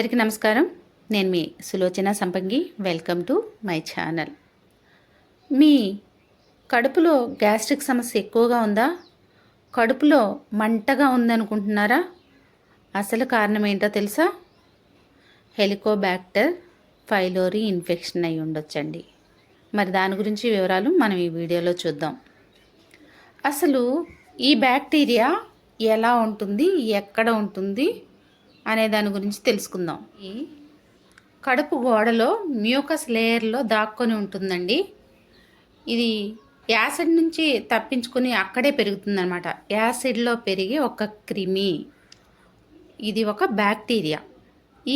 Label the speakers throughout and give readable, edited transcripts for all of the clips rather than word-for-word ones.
Speaker 1: అందరికీ నమస్కారం. నేను మీ Sulochana Sampangi. Welcome to my channel. మీ కడుపులో గ్యాస్ట్రిక్ సమస్య ఎక్కువగా ఉందా? కడుపులో మంటగా ఉందనుకుంటున్నారా? అసలు కారణం ఏంటో తెలుసా? హెలికోబ్యాక్టర్ పైలోరీ ఇన్ఫెక్షన్ అయి ఉండొచ్చండి. మరి దాని గురించి వివరాలు మనం ఈ వీడియోలో చూద్దాం. అసలు ఈ బ్యాక్టీరియా ఎలా ఉంటుంది, ఎక్కడ ఉంటుంది అనే దాని గురించి తెలుసుకుందాం. ఈ కడుపు గోడలో మ్యూకస్ లేయర్లో దాక్కొని ఉంటుందండి. ఇది యాసిడ్ నుంచి తప్పించుకొని అక్కడే పెరుగుతుందన్నమాట. యాసిడ్లో పెరిగే ఒక క్రిమి, ఇది ఒక బ్యాక్టీరియా.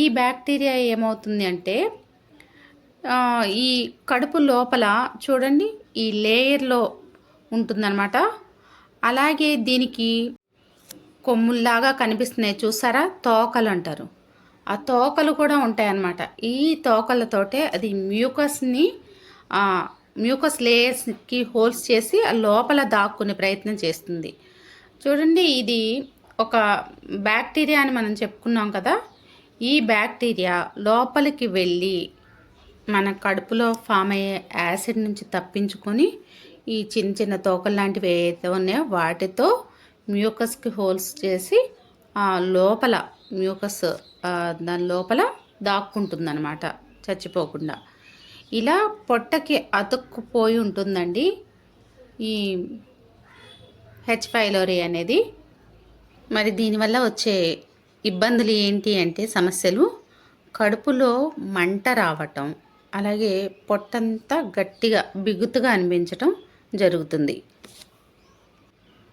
Speaker 1: ఈ బ్యాక్టీరియా ఏమవుతుంది అంటే ఈ కడుపు లోపల చూడండి ఈ లేయర్లో ఉంటుందన్నమాట. అలాగే దీనికి కొమ్ముల్లాగా కనిపిస్తున్నాయి చూసారా, తోకలు అంటారు. ఆ తోకలు కూడా ఉంటాయన్నమాట. ఈ తోకలతోటే అది మ్యూకస్ లేయర్స్కి హోల్స్ చేసి ఆ లోపల దాక్కునే ప్రయత్నం చేస్తుంది. చూడండి, ఇది ఒక బ్యాక్టీరియా అని మనం చెప్పుకున్నాం కదా. ఈ బ్యాక్టీరియా లోపలికి వెళ్ళి మన కడుపులో ఫామ్ అయ్యే యాసిడ్ నుంచి తప్పించుకొని ఈ చిన్న చిన్న తోకలు లాంటివి ఏవైతే ఉన్నాయో వాటితో మ్యూకస్కి హోల్స్ చేసి ఆ లోపల మ్యూకస్ దాని లోపల దాక్కుంటుందన్నమాట చచ్చిపోకుండా. ఇలా పొట్టకి అతుక్కుపోయి ఉంటుందండి ఈ హెచ్ పైలోరీ అనేది. మరి దీనివల్ల వచ్చే ఇబ్బందులు ఏంటి అంటే సమస్యలు, కడుపులో మంట రావటం, అలాగే పొట్టంతా గట్టిగా బిగుతుగా అనిపించటం జరుగుతుంది.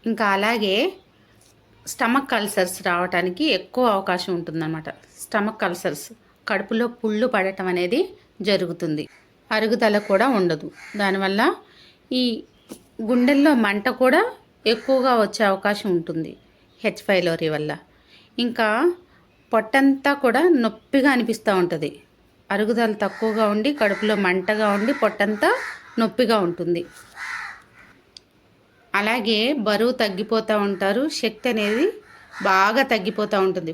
Speaker 1: ఇంకా అలాగే స్టమక్ అల్సర్స్ రావడానికి ఎక్కువ అవకాశం ఉంటుందన్నమాట. స్టమక్ అల్సర్స్, కడుపులో పుళ్ళు పడటం అనేది జరుగుతుంది. అరుగుదల కూడా ఉండదు. దానివల్ల ఈ గుండెల్లో మంట కూడా ఎక్కువగా వచ్చే అవకాశం ఉంటుంది హెచ్ పైలోరీ వల్ల. ఇంకా పొట్టంతా కూడా నొప్పిగా అనిపిస్తూ ఉంటుంది. అరుగుదల తక్కువగా ఉండి కడుపులో మంటగా ఉండి పొట్టంతా నొప్పిగా ఉంటుంది. అలాగే బరువు తగ్గిపోతూ ఉంటారు. శక్తి అనేది బాగా తగ్గిపోతూ ఉంటుంది.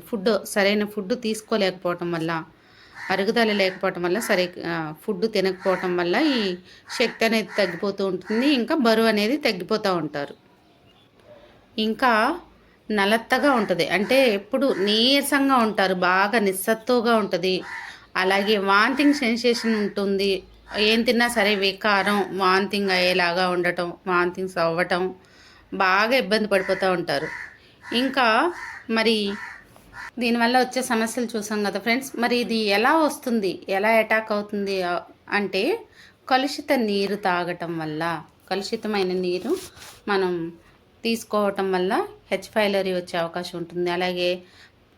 Speaker 1: సరైన ఫుడ్ తీసుకోలేకపోవటం వల్ల, అరుగుదల లేకపోవటం వల్ల, ఫుడ్ తినకపోవటం వల్ల ఈ శక్తి అనేది తగ్గిపోతూ ఉంటుంది. ఇంకా బరువు అనేది తగ్గిపోతూ ఉంటారు. ఇంకా నలత్తగా ఉంటుంది, అంటే ఎప్పుడు నీరసంగా ఉంటారు, బాగా నిస్సత్తుగా ఉంటుంది. అలాగే వాంతింగ్ సెన్సేషన్ ఉంటుంది. ఏం తిన్నా సరే వికారం, వాంతింగ్ అయ్యేలాగా ఉండటం, వాంతింగ్స్ అవ్వటం, బాగా ఇబ్బంది పడిపోతూ ఉంటారు. ఇంకా మరి దీనివల్ల వచ్చే సమస్యలు చూసాం కదా ఫ్రెండ్స్. మరి ఇది ఎలా వస్తుంది, ఎలా అటాక్ అవుతుంది అంటే కలుషిత నీరు తాగటం వల్ల, కలుషితమైన నీరు మనం తీసుకోవటం వల్ల హెచ్ పైలోరీ వచ్చే అవకాశం ఉంటుంది. అలాగే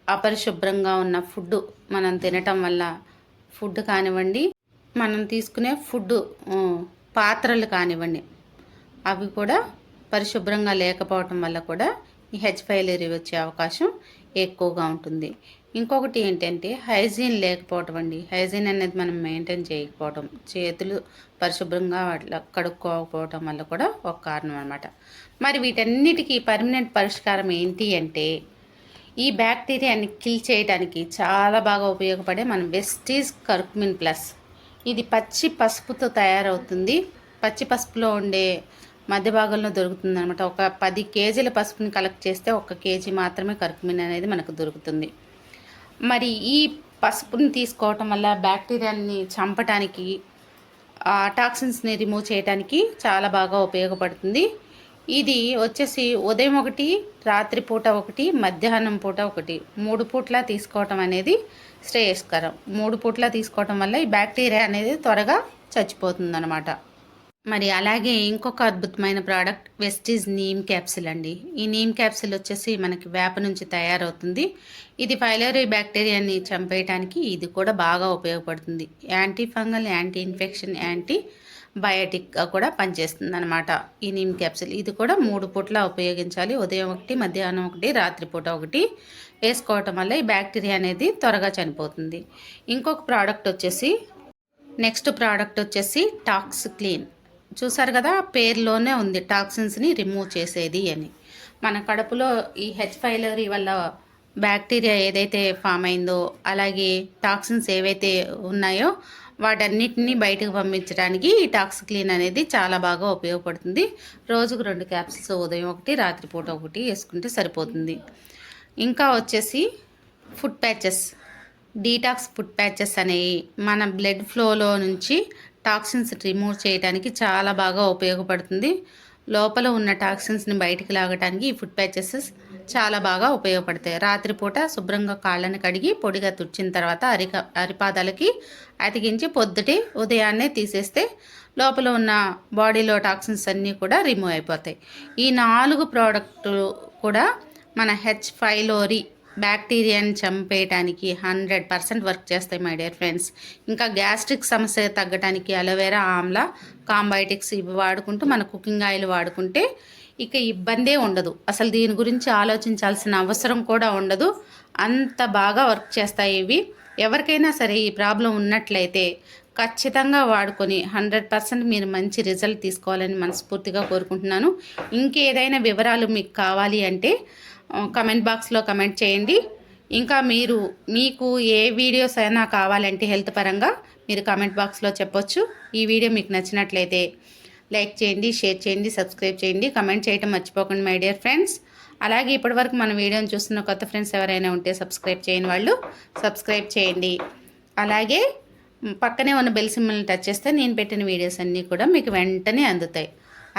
Speaker 1: అపరిశుభ్రంగా ఉన్న ఫుడ్ మనం తినటం వల్ల, ఫుడ్ కానివ్వండి, మనం తీసుకునే ఫుడ్ పాత్రలు కానివ్వండి, అవి కూడా పరిశుభ్రంగా లేకపోవటం వల్ల కూడా ఈ హెచ్ పైలోరీ వచ్చే అవకాశం ఎక్కువగా ఉంటుంది. ఇంకొకటి ఏంటంటే హైజీన్ లేకపోవటం అండి. హైజీన్ అనేది మనం మెయింటైన్ చేయకపోవటం, చేతులు పరిశుభ్రంగా అట్లా కడుక్కోకపోవటం వల్ల కూడా ఒక కారణం అన్నమాట. మరి వీటన్నిటికీ పర్మనెంట్ పరిష్కారం ఏంటి అంటే ఈ బ్యాక్టీరియాని కిల్ చేయడానికి చాలా బాగా ఉపయోగపడే మన వెస్టీజ్ కర్కుమిన్ ప్లస్. ఇది పచ్చి పసుపుతో తయారవుతుంది. పచ్చి పసుపులో ఉండే మధ్య భాగంలో దొరుకుతుంది అనమాట. ఒక 10 కేజీల పసుపుని కలెక్ట్ చేస్తే 1 కేజీ మాత్రమే కర్కుమిన్ అనేది మనకు దొరుకుతుంది. మరి ఈ పసుపుని తీసుకోవటం వల్ల బ్యాక్టీరియాని చంపటానికి, టాక్సిన్స్ని రిమూవ్ చేయడానికి చాలా బాగా ఉపయోగపడుతుంది. ఇది వచ్చేసి ఉదయం 1, రాత్రిపూట 1, మధ్యాహ్నం పూట 1, 3 పూట్లా తీసుకోవటం అనేది శ్రేయస్కరం. 3 పూట్లా తీసుకోవటం వల్ల ఈ బ్యాక్టీరియా అనేది త్వరగా చచ్చిపోతుంది అన్నమాట. మరి అలాగే ఇంకొక అద్భుతమైన ప్రోడక్ట్ వెస్టీజ్ నీమ్ క్యాప్సిల్ అండి. ఈ నీమ్ క్యాప్సిల్ వచ్చేసి మనకి వేప నుంచి తయారవుతుంది. ఇది పైలోరీ బ్యాక్టీరియాని చంపేయడానికి ఇది కూడా బాగా ఉపయోగపడుతుంది. Anti fungal, anti infection, anti బయోటిక్గా కూడా పనిచేస్తుంది అనమాట ఈ నీమ్ క్యాప్సిల్. ఇది కూడా 3 పూట్ల ఉపయోగించాలి. ఉదయం 1, మధ్యాహ్నం 1, రాత్రిపూట 1 వేసుకోవటం వల్ల ఈ బ్యాక్టీరియా అనేది త్వరగా చనిపోతుంది. ఇంకొక ప్రోడక్ట్ వచ్చేసి, నెక్స్ట్ ప్రోడక్ట్ వచ్చేసి టాక్స్ క్లీన్. చూసారు కదా, పేరులోనే ఉంది టాక్సిన్స్ని రిమూవ్ చేసేది అని. మన కడుపులో ఈ హెచ్ పైలోరీ వల్ల బ్యాక్టీరియా ఏదైతే ఫామ్ అయిందో, అలాగే టాక్సిన్స్ ఏవైతే ఉన్నాయో వాటన్నిటిని బయటకు పంపించడానికి ఈ టాక్స్ క్లీన్ అనేది చాలా బాగా ఉపయోగపడుతుంది. రోజుకు 2 క్యాప్సిల్స్, ఉదయం ఒకటి, రాత్రిపూట ఒకటి వేసుకుంటే సరిపోతుంది. ఇంకా వచ్చేసి food patches, detox food patches అనేవి మన బ్లడ్ ఫ్లోలో నుంచి టాక్సిన్స్ రిమూవ్ చేయడానికి చాలా బాగా ఉపయోగపడుతుంది. లోపల ఉన్న టాక్సిన్స్ని బయటికి లాగడానికి ఈ ఫుడ్ ప్యాచెస్ చాలా బాగా ఉపయోగపడతాయి. రాత్రిపూట శుభ్రంగా కాళ్ళని కడిగి పొడిగా తుడిచిన తర్వాత అరిపాదాలకి అతికించి పొద్దుటే ఉదయాన్నే తీసేస్తే లోపల ఉన్న బాడీలో టాక్సిన్స్ అన్నీ కూడా రిమూవ్ అయిపోతాయి. ఈ 4 ప్రోడక్టులు కూడా మన H. pylori బ్యాక్టీరియాని చంపేయడానికి 100% వర్క్ చేస్తాయి మై డియర్ ఫ్రెండ్స్. ఇంకా గ్యాస్ట్రిక్ సమస్య తగ్గడానికి అలోవెరా, ఆమ్లా, కాంబైటిక్స్ ఇవి వాడుకుంటూ మన కుకింగ్ ఆయిల్ వాడుకుంటే ఇక ఇబ్బందే ఉండదు. అసలు దీని గురించి ఆలోచించాల్సిన అవసరం కూడా ఉండదు. అంత బాగా వర్క్ చేస్తాయి ఇవి. ఎవరికైనా సరే ఈ ప్రాబ్లం ఉన్నట్లయితే ఖచ్చితంగా వాడుకొని 100% మీరు మంచి రిజల్ట్ తీసుకోవాలని మనస్ఫూర్తిగా కోరుకుంటున్నాను. ఇంకేదైనా వివరాలు మీకు కావాలి అంటే కమెంట్ బాక్స్లో కమెంట్ చేయండి. ఇంకా మీకు ఏ వీడియోస్ అయినా కావాలంటే హెల్త్ పరంగా మీరు కమెంట్ బాక్స్లో చెప్పొచ్చు. ఈ వీడియో మీకు నచ్చినట్లయితే లైక్ చేయండి, షేర్ చేయండి, సబ్స్క్రైబ్ చేయండి, కమెంట్ చేయడం మర్చిపోకండి మై డియర్ ఫ్రెండ్స్. అలాగే ఇప్పటివరకు మన వీడియోని చూస్తున్న కొత్త ఫ్రెండ్స్ ఎవరైనా ఉంటే సబ్స్క్రైబ్ చేయని వాళ్ళు సబ్స్క్రైబ్ చేయండి. అలాగే పక్కనే ఉన్న బెల్ సింబల్ని టచ్ చేస్తే నేను పెట్టిన వీడియోస్ అన్నీ కూడా మీకు వెంటనే అందుతాయి.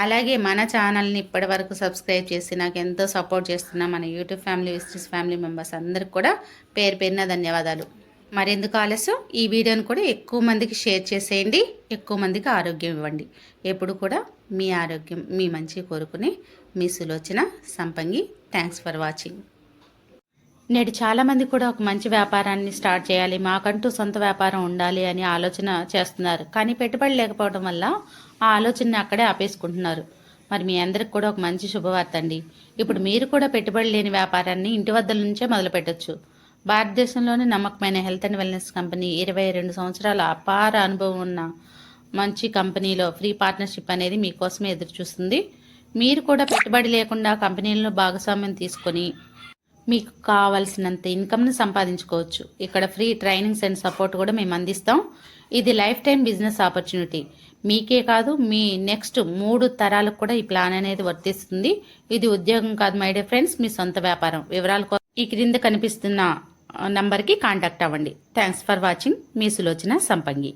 Speaker 1: అలాగే మన ఛానల్ని ఇప్పటివరకు సబ్స్క్రైబ్ చేసి నాకు ఎంతో సపోర్ట్ చేస్తున్న మన YouTube family, visitors family members అందరికి కూడా పేరు పేరున ధన్యవాదాలు. మరెందుకు ఆలస్యం, ఈ వీడియోని కూడా ఎక్కువ మందికి షేర్ చేసేయండి, ఎక్కువ మందికి ఆరోగ్యం ఇవ్వండి. ఎప్పుడు కూడా మీ ఆరోగ్యం, మీ మంచి కోరుకునే మీ సులోచన సంపంగి. Thanks for watching. నేడు చాలామంది కూడా ఒక మంచి వ్యాపారాన్ని స్టార్ట్ చేయాలి, మాకంటూ సొంత వ్యాపారం ఉండాలి అని ఆలోచన చేస్తున్నారు. కానీ పెట్టుబడి లేకపోవడం వల్ల ఆ ఆలోచనని అక్కడే ఆపేసుకుంటున్నారు. మరి మీ అందరికి కూడా ఒక మంచి శుభవార్త అండి. ఇప్పుడు మీరు కూడా పెట్టుబడి లేని వ్యాపారాన్ని ఇంటి వద్ద నుంచే మొదలు పెట్టచ్చు. భారతదేశంలోని నమ్మకమైన హెల్త్ అండ్ వెల్నెస్ కంపెనీ, 22 సంవత్సరాల అపార అనుభవం ఉన్న మంచి కంపెనీలో ఫ్రీ పార్ట్నర్షిప్ అనేది మీకోసమే ఎదురు చూస్తుంది. మీరు కూడా పెట్టుబడి లేకుండా కంపెనీలను భాగస్వామ్యం తీసుకొని మీకు కావాల్సినంత ఇన్కమ్ని సంపాదించుకోవచ్చు. ఇక్కడ ఫ్రీ ట్రైనింగ్స్ అండ్ సపోర్ట్ కూడా మేము అందిస్తాం. ఇది లైఫ్ టైం బిజినెస్ ఆపర్చునిటీ. మీకే కాదు, మీ నెక్స్ట్ 3 తరాలకు కూడా ఈ ప్లాన్ అనేది వర్తిస్తుంది. ఇది ఉద్యోగం కాదు మై డియర్ ఫ్రెండ్స్, మీ సొంత వ్యాపారం. వివరాల కోసం ఈ క్రింద కనిపిస్తున్న నంబర్కి కాంటాక్ట్ అవ్వండి. Thanks for watching. మీ సులోచన సంపంగి.